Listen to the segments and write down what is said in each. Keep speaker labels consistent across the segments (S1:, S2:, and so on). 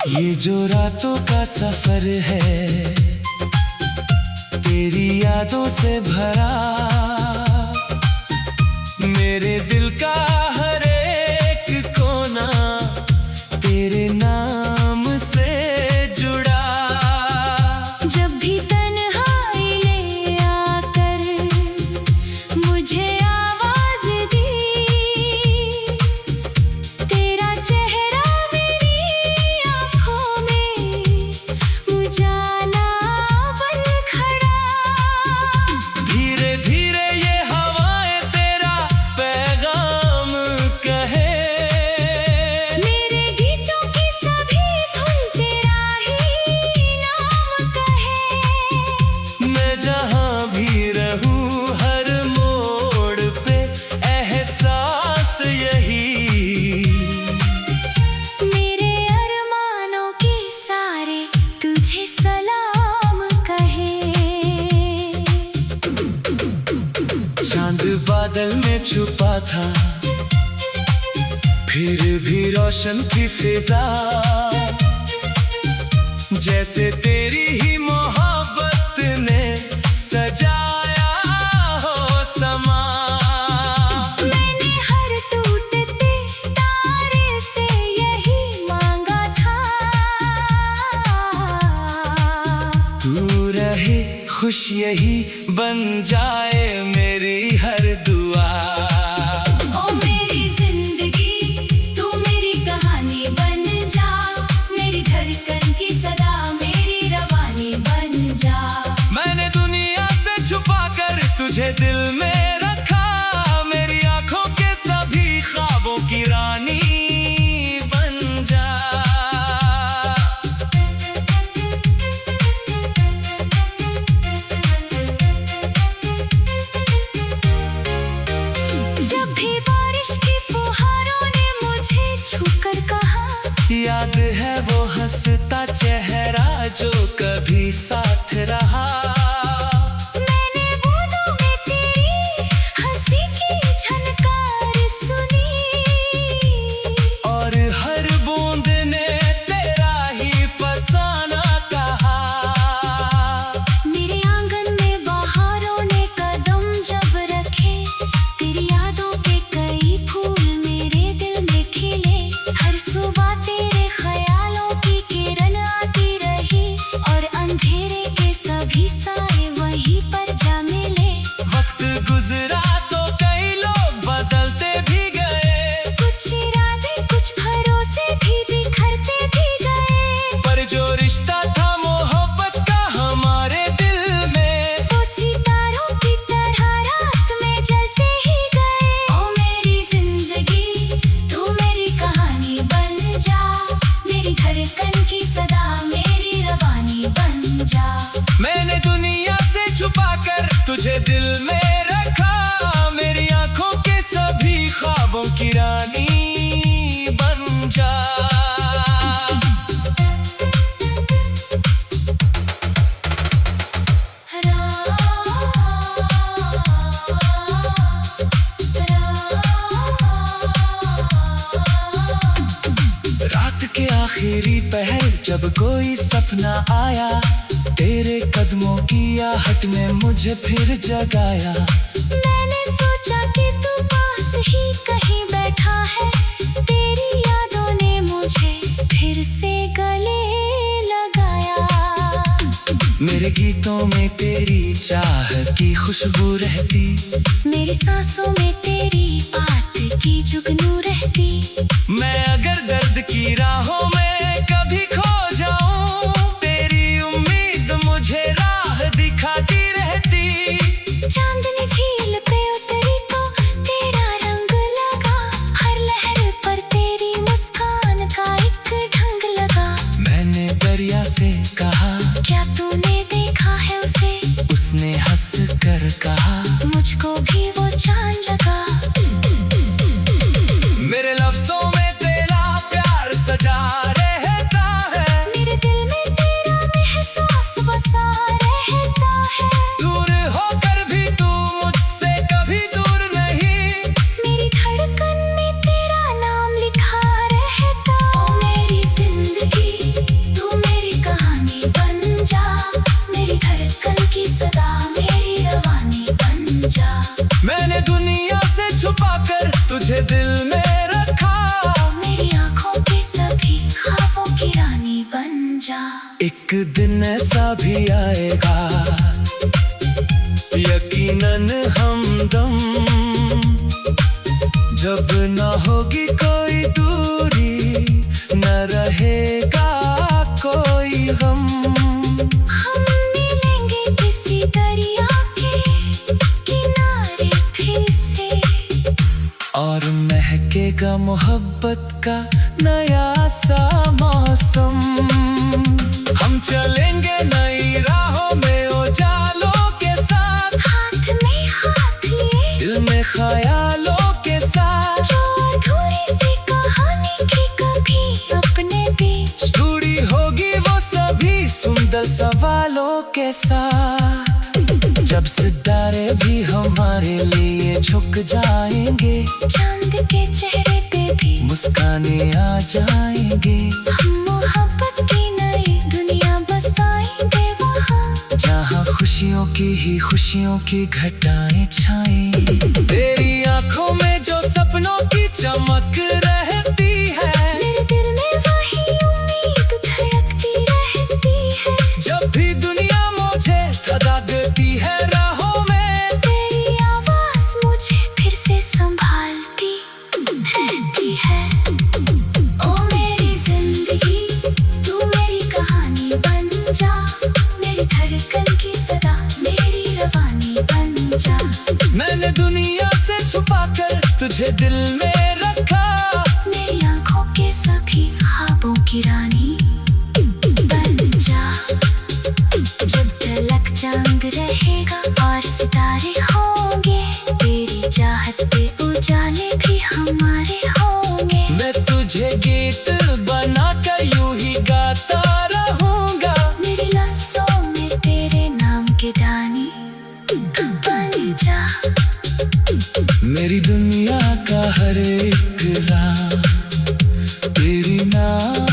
S1: ये जो रातों का सफर है तेरी यादों से भरा, मेरे दिल का हर एक कोना तेरे नाम से जुड़ा।
S2: जब भी तन्हाई ले आकर मुझे आवाज दी, तेरा चेहरा मेरी आंखों में उजाला बन खड़ा।
S1: धीरे धीरे ये हवाएं तेरा पैगाम कहे,
S2: मेरे गीतों की सभी धुन तेरा ही नाम कहे।
S1: मैं जहाँ भी रहूं हर मोड़ पे एहसास यही,
S2: मेरे अरमानों के सारे तुझे सलाम कहे।
S1: चांद बादल में छुपा था फिर भी रोशन थी फिजा, जैसे तेरी ही मोहब्बत ने सजाया हो समा।
S2: मैंने हर टूटते तारे से यही मांगा था,
S1: तू रहे खुश यही बन जाए मेरी हर दुआ।
S2: ओ मेरी जिंदगी तू मेरी कहानी बन जा, मेरी धड़कन की सदा मेरी रवानी बन जा।
S1: मैंने दुनिया से छुपा कर तुझे दिल में रखा, मेरी आंखों के सभी ख्वाबों की रानी बन जा।
S2: जब भी बारिश की फुहारों ने मुझे छूकर कहा,
S1: याद है वो हंसता चेहरा जो कभी साथ रहा।
S2: मैंने बूंदों में तेरी हंसी की झनकार सुनी,
S1: और हर बूंद ने तेरा ही फसाना कहा।
S2: मेरे आंगन में बहारों ने कदम जब रखे, तेरी यादों के कई फूल मेरे दिल में खिले। हर सुबह तेरे ख्यालों की किरण आती रही, और अंधेरे के सभी साए वहीं पर जा मिले।
S1: वक्त गुजरा तो कई लोग बदलते भी गए,
S2: कुछ इरादे कुछ भरोसे भी बिखरते भी गए,
S1: पर जो रिश्ता था मोहब्बत का हमारे दिल में,
S2: वो सितारों की तरह रात में जलते ही गए। ओ मेरी जिंदगी तू मेरी कहानी बन जा, मेरी धड़कन की सदा मेरी रवानी बन जा।
S1: मैंने दुनिया से छुपा कर तुझे दिल में रखा, मेरी आंखों के सभी ख्वाबों की रानी बन जा। रात के आखिरी पहर जब कोई सपना आया, तेरे कदमों की आहट में मुझे फिर जगाया।
S2: मैंने सोचा कि तू पास ही कहीं बैठा है, तेरी यादों ने मुझे फिर से गले लगाया।
S1: मेरे गीतों में तेरी चाह की खुशबू रहती,
S2: मेरी सांसों में तेरी बात की जुगनू रहती।
S1: मैं अगर दर्द की राहों में कभी खो जाऊं, तेरी उम्मीद मुझे राह दिखाती रहती।
S2: चांदनी झील पे उतरी तो तेरा रंग लगा, हर लहर पर तेरी मुस्कान का एक ढंग लगा।
S1: मैंने दरिया से कहा,
S2: क्या तूने देखा है उसे?
S1: उसने हंस कर कहा,
S2: मुझको भी वो जान लगा।
S1: मेरे लफ्जों में तेरा प्यार सजा रहता है,
S2: मेरे दिल में तेरा एहसास बसा रहता है।
S1: दूर होकर भी तू मुझसे कभी दूर नहीं,
S2: मेरी धड़कन में तेरा नाम लिखा रहता। ओ मेरी जिंदगी
S1: तुझे दिल में रखा,
S2: मेरी आंखों के सभी ख्वाबों की रानी बन जा।
S1: एक दिन ऐसा भी आएगा यकीनन हमदम, जब न होगी कोई दूरी, न रहेगा कोई गम।
S2: हम मिलेंगे किसी दरिया के किनारे फिर से,
S1: और महकेगा मोहब्बत का नया सा मौसम। हम चलेंगे नई राहों में उजालों के साथ,
S2: हाथ में हाथ लिए
S1: दिल में ख्यालों के साथ।
S2: जो अधूरी सी कहानी की कभी अपने बीच
S1: दूरी होगी वो सभी सुंदर सवालों के साथ, जब सितारे भी हमारे लिए झुक जाएंगे,
S2: चांद के चेहरे पे भी
S1: मुस्काने आ जाएंगे।
S2: हम मोहब्बत की नई दुनिया बसाएंगे वहाँ,
S1: जहाँ खुशियों की ही खुशियों की घटाएं छाएं। तेरी आंखों में जो सपनों की चमक रहती है,
S2: मेरे दिल में वही उम्मीद धड़कती रहती है।
S1: जब भी दुनिया मुझे सदा देती है राहों में,
S2: तेरी आवाज मुझे फिर से संभालती रहती है। ओ मेरी जिंदगी तू मेरी कहानी बन जा, मेरी धड़कन की सदा मेरी रवानी बन जा।
S1: मैंने दुनिया से छुपाकर तुझे दिल में रखा,
S2: मेरी आंखों के सभी ख्वाबों की रानी बन जा। जब तलक चांद रहेगा और सितारे होंगे, तेरी चाहत पे उजाले भी हमारे होंगे।
S1: मैं तुझे गीत बनाकर यूं ही गाता रहूंगा,
S2: मेरी लफ्ज़ों में तेरे नाम के दाने बन जा।
S1: मेरी दुनिया का हर एक राह तेरी नाम।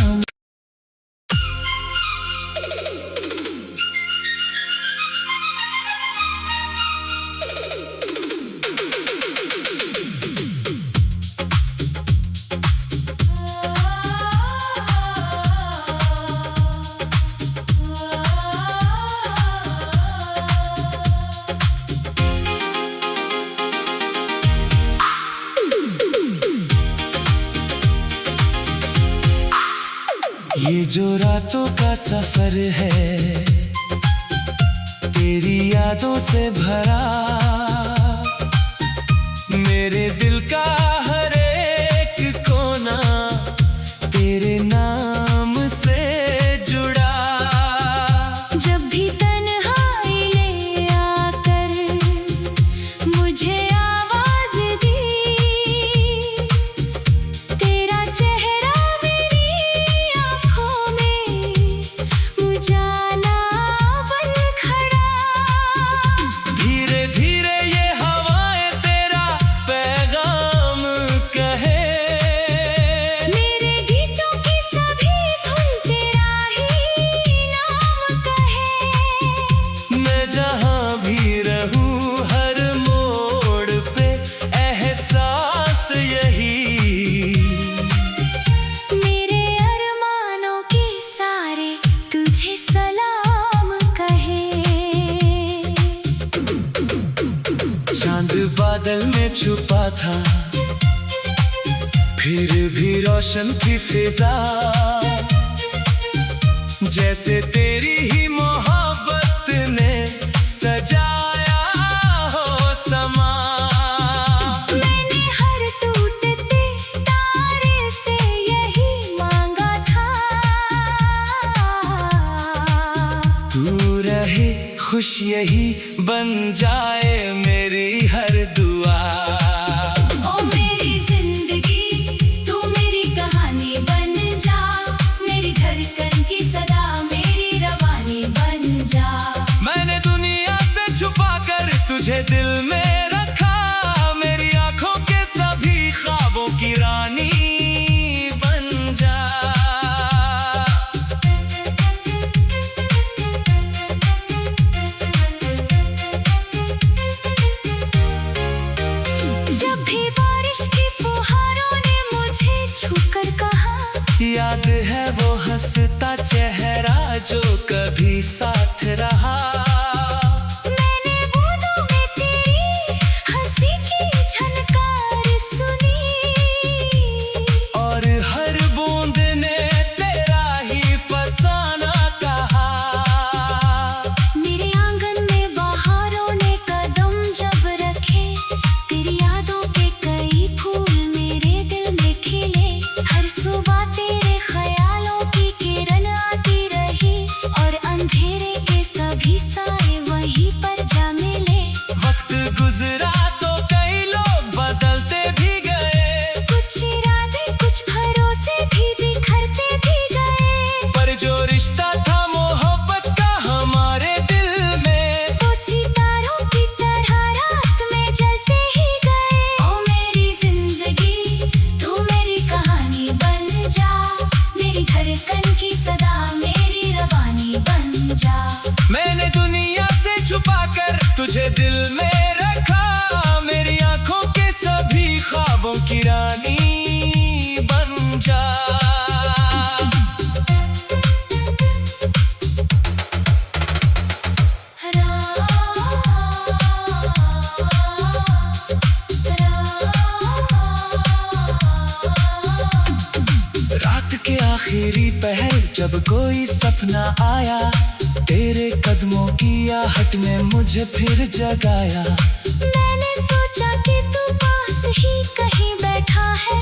S1: ये जो रातों का सफर है तेरी यादों से भरा, मेरे दिल का हर एक कोना तेरे नाम से जुड़ा।
S2: जब भी तन्हाई ले आकर मुझे आवाज दी, तेरा चेहरा मेरी आंखों में उजाला बन खड़ा।
S1: धीरे धीरे ये हवाएं तेरा पैगाम कहे,
S2: मेरे गीतों की सभी धुन तेरा ही नाम कहे।
S1: मैं जहाँ भी रहूं हर मोड़ पे एहसास यही,
S2: मेरे अरमानों के सारे तुझे सलाम कहे।
S1: चांद बादल में छुपा था फिर भी रोशन थी फिजा, जैसे तेरी ही मोहब्बत ने सजाया हो समा।
S2: मैंने हर टूटते तारे से यही मांगा था,
S1: तू रहे खुश यही बन जाए मेरी हर दुआ।
S2: ओ मेरी जिंदगी तू मेरी कहानी बन जा, मेरी धड़कन की सदा मेरी रवानी बन जा।
S1: मैंने दुनिया से छुपाकर तुझे दिल में रखा, मेरी आंखों के सभी ख्वाबों की रानी बन जा। हंसता चेहरा जो कभी साथ रहा।
S2: मैंने बूंदों में तेरी हंसी की झनकार सुनी,
S1: और हर बूंद ने तेरा ही फसाना कहा।
S2: मेरे आंगन में बहारों ने कदम जब रखे, तेरी यादों के कई फूल मेरे दिल में खिले। हर सुबह तेरे ख्यालों की किरण आती रही, और अंधेरे के सभी साए वहीं पर जा मिले।
S1: वक्त गुजरा तो कई लोग बदलते भी गए,
S2: कुछ इरादे कुछ भरोसे भी बिखरते भी गए,
S1: पर जो रिश्ता था मोहब्बत का हमारे दिल में,
S2: वो सितारों की तरह रात में जलते ही गए। ओ मेरी जिंदगी तू मेरी कहानी बन जा, मेरी धड़कन की सदा मेरी रवानी बन जा।
S1: मैंने दुनिया से छुपाकर तुझे दिल में रखा। मेरी आंखों के सभी ख्वाबों की रानी बन जा। रात के आखिरी पहर जब कोई सपना आया, तेरे कदमों की आहट ने मुझे फिर जगाया।
S2: मैंने सोचा कि तू पास ही कहीं बैठा है,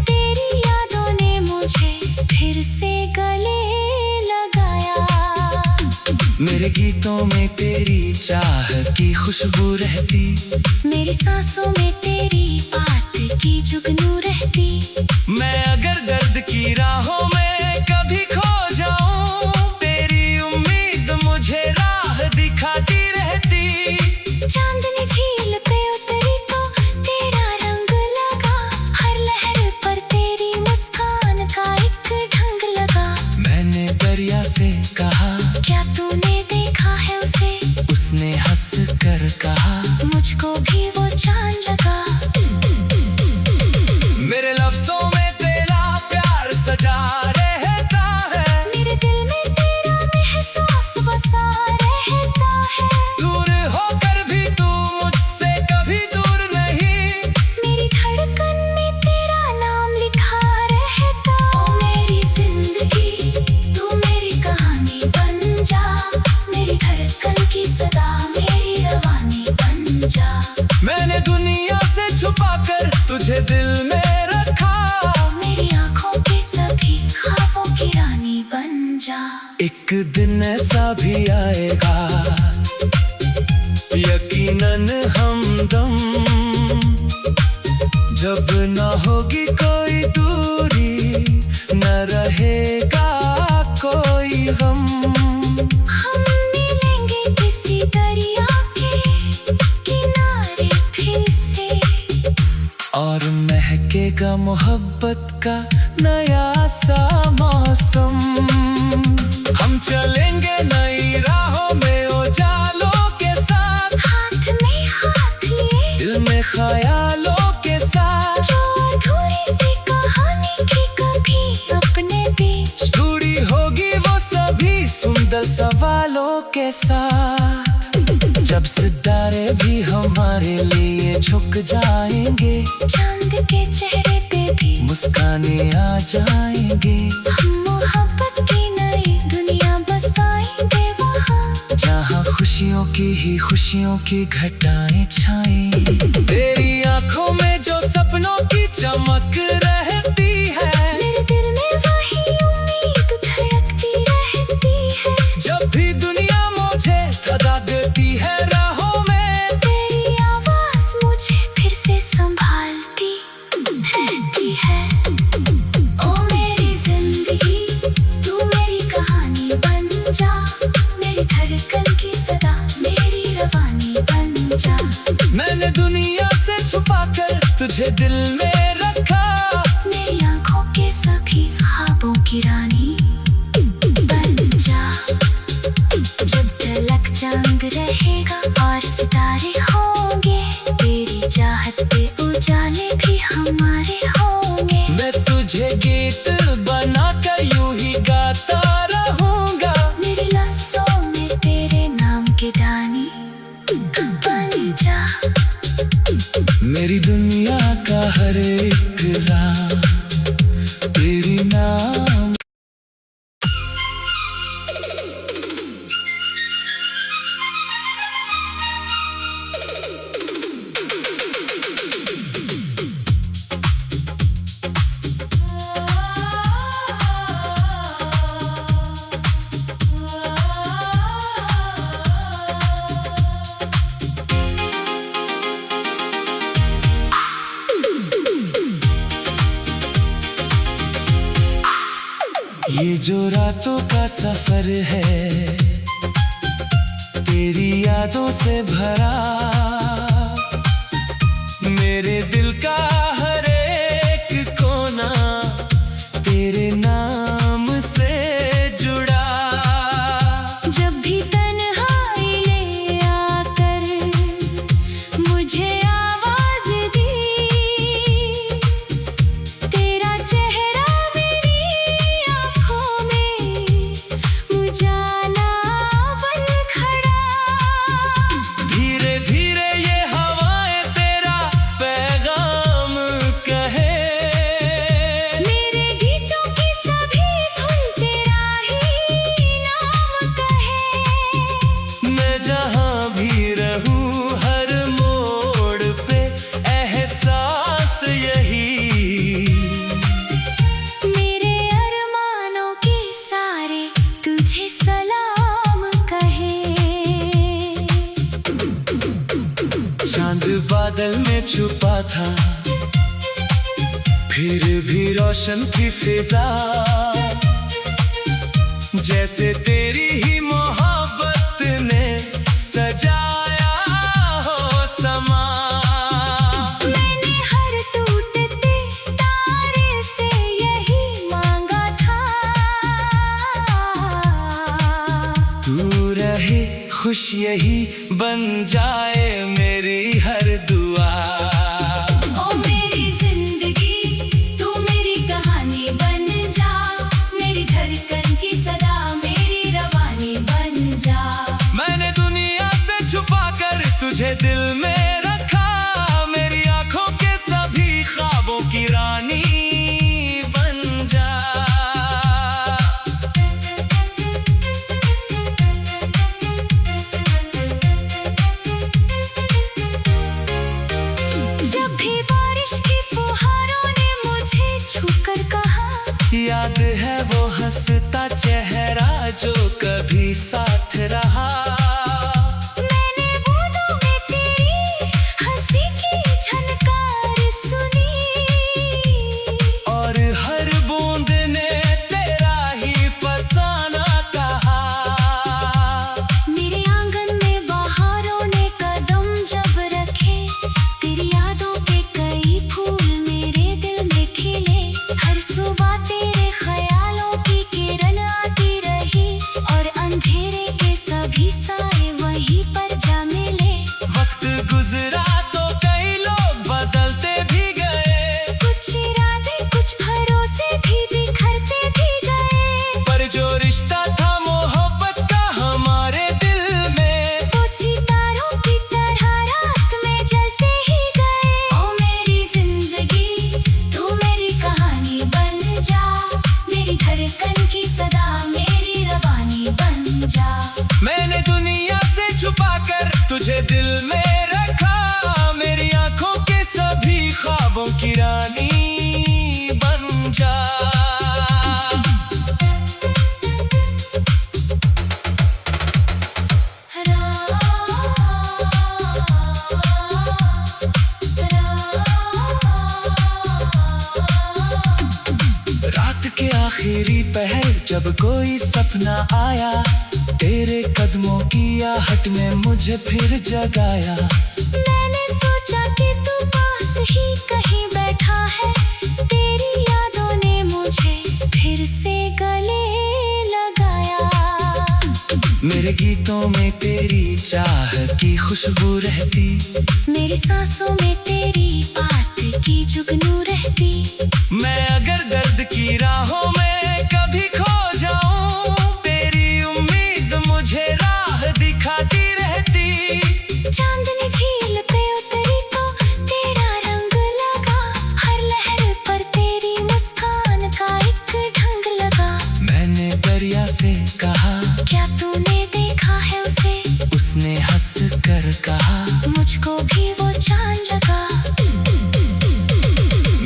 S2: तेरी यादों ने मुझे फिर से गले लगाया।
S1: मेरे गीतों में तेरी चाह की खुशबू रहती,
S2: मेरी सांसों में तेरी बात की जुगनू रहती।
S1: मैं अगर दर्द की राहों में कभी खो जाऊं, तेरी उम्मीद मुझे राह दिखाती रहती।
S2: चांदनी झील पे उतरी तो तेरा रंग लगा, हर लहर पर तेरी मुस्कान का एक ढंग लगा।
S1: मैंने दरिया से कहा,
S2: क्या तूने देखा है उसे?
S1: उसने हंस कर कहा,
S2: मुझको भी वो जान लगा।
S1: मेरे लफ्जों में तेरा प्यार सजा रहता है,
S2: मेरे दिल में तेरा एहसास बसा रहता है।
S1: दूर होकर भी तू मुझसे कभी दूर नहीं,
S2: मेरी धड़कन में तेरा नाम लिखा रहता। ओ मेरी जिंदगी तू मेरी कहानी बन जा, मेरी धड़कन की सदा मेरी रवानी बन जा।
S1: मैंने दुनिया से छुपाकर तुझे दिल में रखा।
S2: मेरी आंखों के सभी ख्वाबों की रानी बन जा।
S1: एक दिन ऐसा भी आएगा, यकीनन हमदम, जब न होगी कोई दूरी, न रहेगा कोई गम।
S2: हम मिलेंगे किसी दरिया के किनारे फिर से,
S1: और महकेगा मोहब्बत का नया सा मौसम। हम चलेंगे नई राहों में उजालों के साथ,
S2: हाथ में हाथ लिए
S1: दिल में ख्यालों के साथ।
S2: जो अधूरी सी कहानी की कभी अपने बीच
S1: दूरी होगी वो सभी सुंदर सवालों के साथ। जब सितारे भी हमारे लिए झुक जाएंगे,
S2: चांद के चेहरे पे भी
S1: मुस्काने आ जाएंगे।
S2: हम मोहब्बत की नई दुनिया बसाएंगे वहाँ,
S1: जहाँ खुशियों की ही खुशियों की घटाएं छाएं। तेरी आंखों में जो सपनों की चमक रहती है,
S2: मेरे दिल में वही उम्मीद धड़कती रहती है।
S1: जब भी दुनिया मुझे थका देती है राहों में,
S2: तेरी आवाज मुझे फिर से संभालती रहती है। ओ मेरी जिंदगी तू मेरी कहानी बन जा, मेरी धड़कन की सदा मेरी रवानी बन जा।
S1: मैंने दुनिया से छुपाकर तुझे दिल में रखा।
S2: मेरी आंखों के सभी ख्वाबों की रानी बन जा। जब तलक जंग रहेगा और सितारे होंगे, तेरी चाहत पे उजाले भी हमारे होंगे।
S1: मैं तुझे गीत बनाकर यूं ही गाता ये जो रातों का सफर है तेरी यादों से भरा, मेरे दिल का हर एक कोना तेरे नाम से जुड़ा।
S2: जब भी तन्हाई ले आकर मुझे आवाज दी, तेरा चेहरा मेरी आँखों में उजाला बन खड़ा।
S1: धीरे धीरे ये हवाएं तेरा पैगाम कहे,
S2: मेरे गीतों की सभी धुन तेरा ही नाम कहे।
S1: मैं जहाँ भी रहूं हर मोड़ पे एहसास यही,
S2: मेरे अरमानों के सारे तुझे सलाम कहे।
S1: चांद बादल में छुपा था फिर भी रोशन थी फिजा, जैसे तेरी ही मोहब्बत ने सजाया हो समा।
S2: मैंने हर टूटते तारे से यही मांगा था,
S1: तू रहे खुश यही बन जाए मेरी हर दुआ।
S2: ओ मेरी जिंदगी तू मेरी कहानी बन जा, मेरी धड़कन की सदा मेरी रवानी बन जा।
S1: मैंने दुनिया से छुपा कर तुझे दिल में रखा, मेरी आंखों के सभी ख्वाबों की रानी बन जा।
S2: जब भी बारिश की फुहारों ने मुझे छूकर कहा,
S1: याद है वो हंसता चेहरा जो कभी साथ रहा।
S2: मैंने बूंदों में तेरी हंसी की झनकार सुनी,
S1: और हर बूंद ने तेरा ही फसाना कहा।
S2: मेरे आंगन में बहारों ने कदम जब रखे, तेरी यादों के कई फूल मेरे दिल में खिले। हर सुबह तेरे ख्यालों की किरण आती रही, और अंधेरे के सभी साए वहीं पर जा मिले।
S1: वक्त गुजरा तो कई लोग बदलते भी गए,
S2: कुछ इरादे कुछ भरोसे भी बिखरते भी गए,
S1: पर जो रिश्ता था मोहब्बत का हमारे दिल में,
S2: वो सितारों की तरह रात में जलते ही गए। ओ मेरी जिंदगी तू मेरी कहानी बन जा, मेरी धड़कन की सदा मेरी रवानी बन जा।
S1: मैंने दुनिया से छुपा कर तुझे दिल में रखा, मेरी आंखों के सभी ख्वाबों की रानी बन जा। रात के आखिरी पहर जब कोई सपना आया, तेरे कदमों की आहट ने मुझे फिर जगाया।
S2: मैंने सोचा कि तू पास ही कहीं बैठा है, तेरी यादों ने मुझे फिर से गले लगाया।
S1: मेरे गीतों में तेरी चाह की खुशबू रहती,
S2: मेरी सांसों में तेरी बात की जुगनू रहती।
S1: मैं अगर दर्द की राहों में कभी खो जाऊं, तेरी उम्मीद मुझे राह दिखाती रहती।
S2: चांदनी झील पे उतरी तो तेरा रंग लगा, हर लहर पर तेरी मुस्कान का एक ढंग लगा।
S1: मैंने दरिया से कहा,
S2: क्या तूने देखा है उसे?
S1: उसने हंस कर कहा,
S2: मुझको भी वो चांद लगा।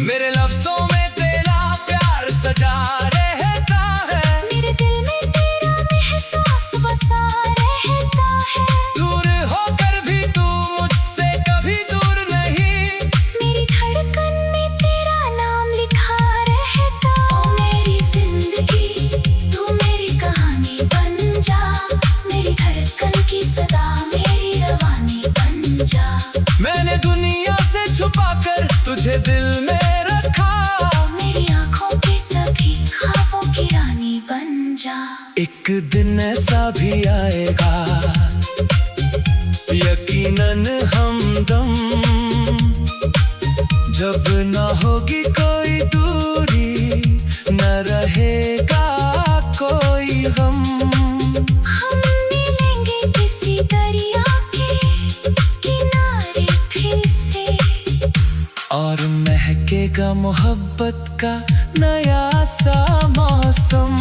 S1: मेरे लफ्जों में तेरा प्यार सजा रहता है,
S2: मेरे दिल में तेरा एहसास बसा रहता है।
S1: दूर होकर भी तू मुझसे कभी दूर नहीं,
S2: मेरी धड़कन में तेरा नाम लिखा रहता। ओ मेरी जिंदगी तू मेरी कहानी बन जा, मेरी धड़कन की सदा मेरी रवानी बन जा।
S1: मैंने दुनिया से छुपा कर तुझे दिल में रखा,
S2: मेरी आंखों के सभी ख्वाबों की रानी बन जा।
S1: एक दिन ऐसा भी आएगा यकीनन हमदम, जब न होगी कोई दूरी, न रहेगा कोई गम।
S2: हम मिलेंगे किसी दरिया के किनारे फिर से,
S1: और महकेगा मोहब्बत का नया सा मौसम।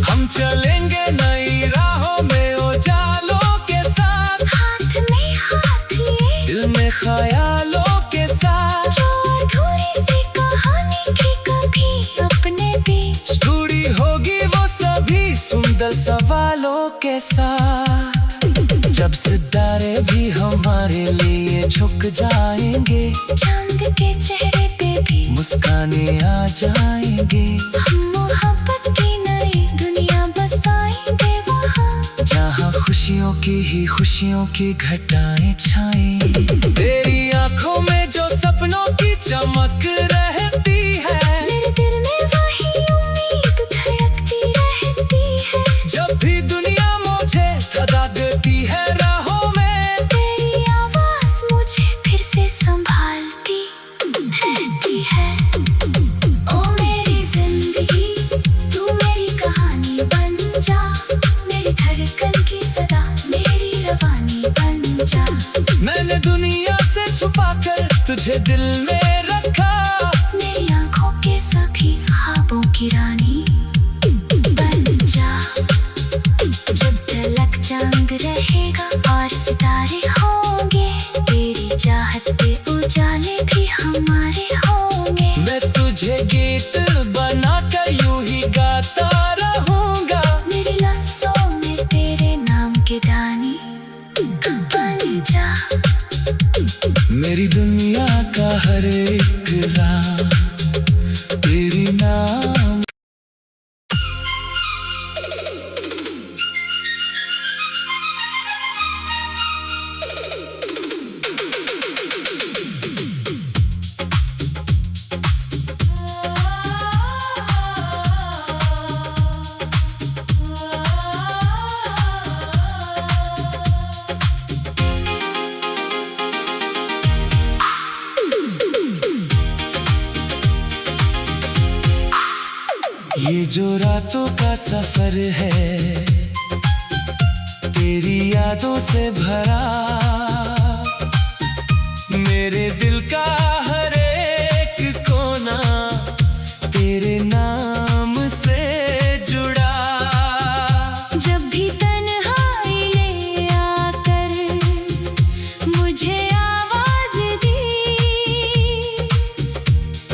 S1: हम चलेंगे नई राहों में उजालों के साथ,
S2: हाथ में हाथ लिए
S1: दिल में ख्यालों के साथ।
S2: जो अधूरी सी कहानी की कभी अपने बीच
S1: दूरी होगी वो सभी सुंदर सवालों के साथ, जब सितारे भी हमारे लिए झुक जाएंगे,
S2: चांद के चेहरे पे भी
S1: मुस्काने आ जाएंगे।
S2: हम मोहब्बत की नई दुनिया बसाएंगे वहाँ,
S1: जहाँ खुशियों की ही खुशियों की घटाएं छाएं। तेरी आंखों में जो सपनों की चमक रहती है,
S2: मेरे दिल में वही उम्मीद धड़कती रहती है।
S1: जब भी दुनिया मुझे थका देती है राहों में,
S2: तेरी आवाज मुझे फिर से संभालती रहती है। ओ मेरी जिंदगी तू मेरी कहानी बन जा, मेरी धड़कन की सदा मेरी रवानी बन जा।
S1: मैंने दुनिया से छुपा कर तुझे दिल में रखा,
S2: मेरी आंखों के सभी ख्वाबों की रानी बन जा। जब तलक चांद रहेगा और सितारे होंगे, तेरी चाहत पे उजाले भी हमारे होंगे।
S1: मैं तुझे गीत बनाकर यूं ही गाता रहूंगा,
S2: मेरे लफ्जों में तेरे नाम के दानी बन जा।
S1: मेरी दुनिया का हर एक राह तेरी नाम। ये जो रातों का सफर है तेरी यादों से भरा, मेरे दिल का हर एक कोना तेरे नाम से जुड़ा।
S2: जब भी तन्हाई ले आकर मुझे आवाज दी,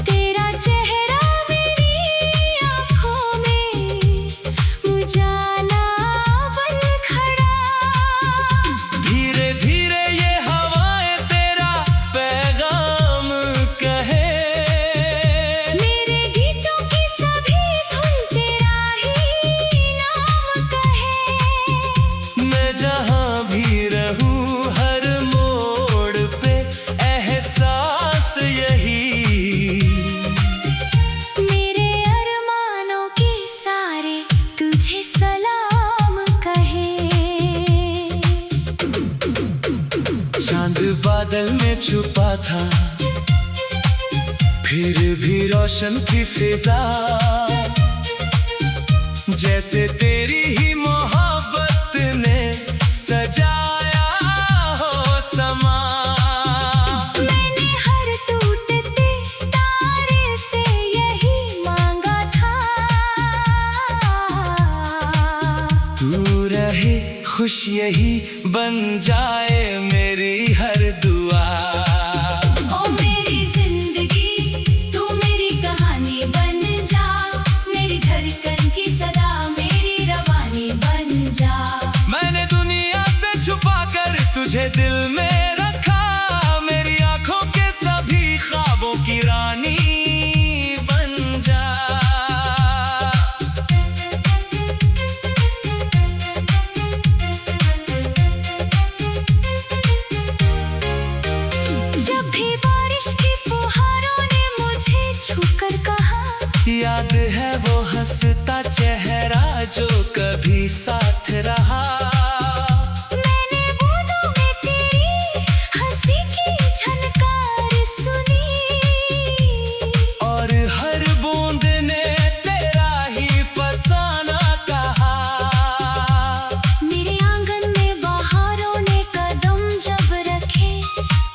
S2: तेरा चेहरा मेरी आंखों में उजाला बन खड़ा।
S1: धीरे धीरे ये हवाएं तेरा पैगाम कहे,
S2: मेरे गीतों की सभी धुन तेरा ही नाम कहे।
S1: मैं जहाँ भी रहूं हर मोड़ पे एहसास यही,
S2: मेरे अरमानों के सारे तुझे सलाम कहे।
S1: चांद बादल में छुपा था फिर भी रोशन थी फिजा, जैसे तेरी ही मोहब्बत ने सजाया हो समा।
S2: मैंने हर टूटते तारे से यही मांगा था,
S1: तू रहे खुश यही बन जाए मेरी हर दुआ।
S2: ओ मेरी जिंदगी तू मेरी कहानी बन जा, मेरी धड़कन की सदा मेरी रवानी बन जा।
S1: मैंने दुनिया से छुपा कर तुझे दिल में रखा, मेरी आंखों के सभी ख्वाबों की रानी बन जा।
S2: जब भी बारिश की फुहारों ने मुझे छूकर कहा,
S1: याद है वो हंसता चेहरा जो कभी साथ रहा।
S2: मैंने बूंदों में तेरी हंसी की झनकार सुनी,
S1: और हर बूंद ने तेरा ही फसाना कहा।
S2: मेरे आंगन में बहारों ने कदम जब रखे,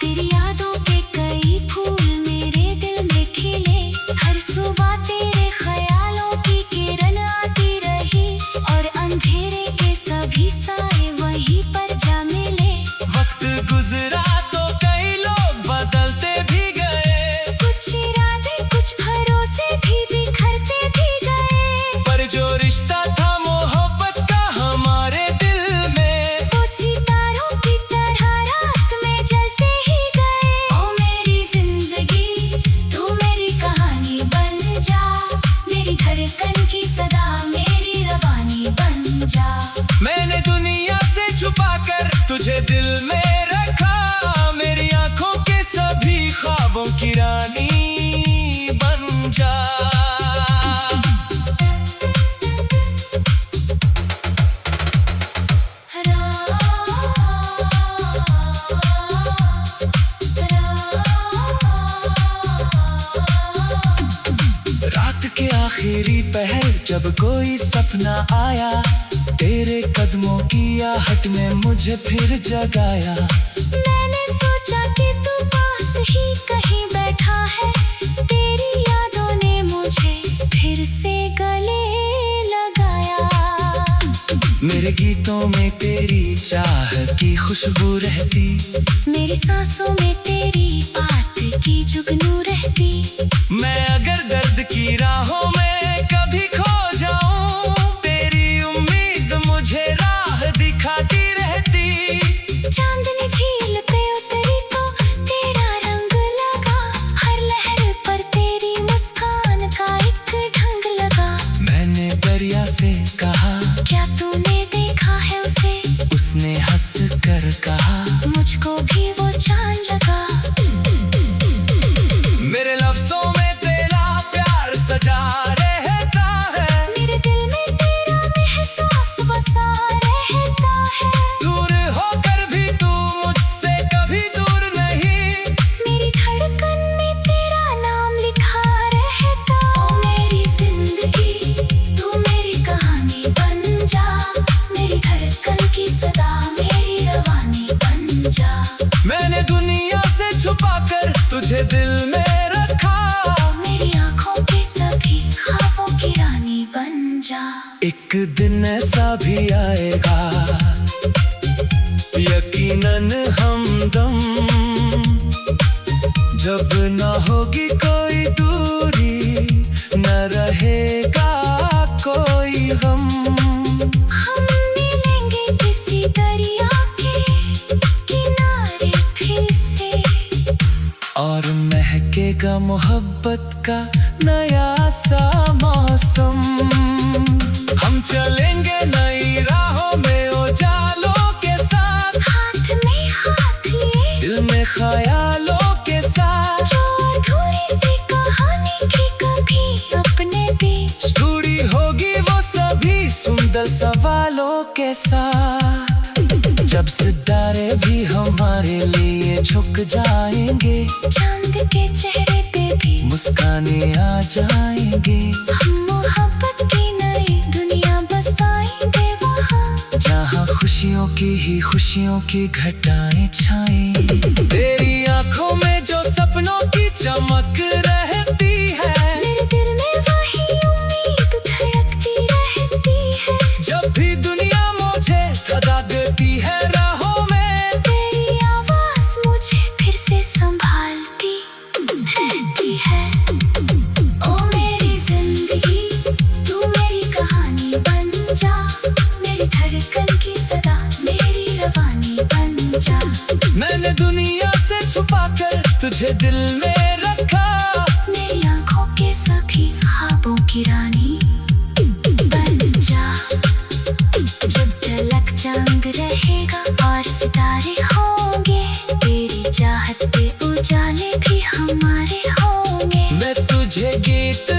S2: तेरी यादों के कई फूल मेरे दिल में खिले। हर सुबह तेरे ख्यालों की किरण आती रही, और अंधेरे के सभी साए वहीं पर जा मिले।
S1: वक्त गुजरा तो कई लोग बदलते भी गए,
S2: कुछ इरादे कुछ भरोसे भी बिखरते भी गए,
S1: पर जो रिश्ता था मोहब्बत का हमारे दिल में,
S2: वो सितारों की तरह रात में जलते ही गए। ओ मेरी जिंदगी तू मेरी कहानी बन जा, मेरी धड़कन की सदा मेरी रवानी बन जा।
S1: मैंने दुनिया से छुपा कर तुझे दिल में रखा, मेरी आंखों के सभी ख्वाबों की रानी बन जा। रात के आखिरी पहर जब कोई सपना आया, तेरे कदमों की आहट ने मुझे फिर जगाया।
S2: मैंने सोचा कि तू पास ही कहीं बैठा है, तेरी यादों ने मुझे फिर से गले लगाया।
S1: मेरे गीतों में तेरी चाह की खुशबू रहती,
S2: मेरी सांसों में तेरी बात की जुगनू रहती।
S1: मैं अगर दर्द की राहों में कभी खो जाऊं, तेरी उम्मीद मुझे राह दिखाती रहती।
S2: चांदनी झील पे उतरी तो तेरा रंग लगा, हर लहर पर तेरी मुस्कान का एक ढंग लगा।
S1: मैंने दरिया से कहा,
S2: क्या तूने देखा है उसे?
S1: उसने हंस कर कहा,
S2: मुझको भी वो जान लगा।
S1: मेरे लफ्जों में तेरा प्यार सजा रहता है,
S2: मेरे दिल में तेरा एहसास बसा रहता है।
S1: दूर होकर भी तू मुझसे कभी दूर नहीं,
S2: मेरी धड़कन में तेरा नाम लिखा रहता। ओ मेरी जिंदगी तू मेरी कहानी बन जा, मेरी धड़कन की सदा मेरी रवानी बन जा।
S1: मैंने दुनिया से छुपा कर तुझे दिल में रखा,
S2: मेरी आंखों के सभी ख्वाबों की रानी बन जा।
S1: एक दिन ऐसा भी आएगा यकीनन हमदम, जब न होगी कोई दूरी, न रहेगा कोई गम।
S2: हम मिलेंगे किसी दरिया के किनारे फिर से,
S1: और महकेगा मोहब्बत का नया सा मौसम। हम चलेंगे नई राहों में उजालों के साथ,
S2: हाथ में हाथ लिए
S1: दिल में ख्यालों के साथ।
S2: जो अधूरी सी कहानी की कभी अपने बीच,
S1: दूरी होगी वो सभी सुंदर सवालों के साथ। जब सितारे भी हमारे लिए झुक जाएंगे,
S2: चांद के चेहरे पे भी
S1: मुस्काने आ जाएंगे।
S2: हम मोहब्बत की नई दुनिया बसाएंगे वहाँ,
S1: जहाँ खुशियों की ही खुशियों की घटाएं छाएं। तेरी आंखों में जो सपनों की चमक रहती है,
S2: मेरे दिल में वही उम्मीद धड़कती रहती है।
S1: जब भी दुनिया तुझे दिल में रखा,
S2: मेरी आंखों के सभी ख्वाबों की रानी बन जा। जब तलक जंग रहेगा और सितारे होंगे, तेरी चाहत पे उजाले भी हमारे होंगे।
S1: मैं तुझे गीत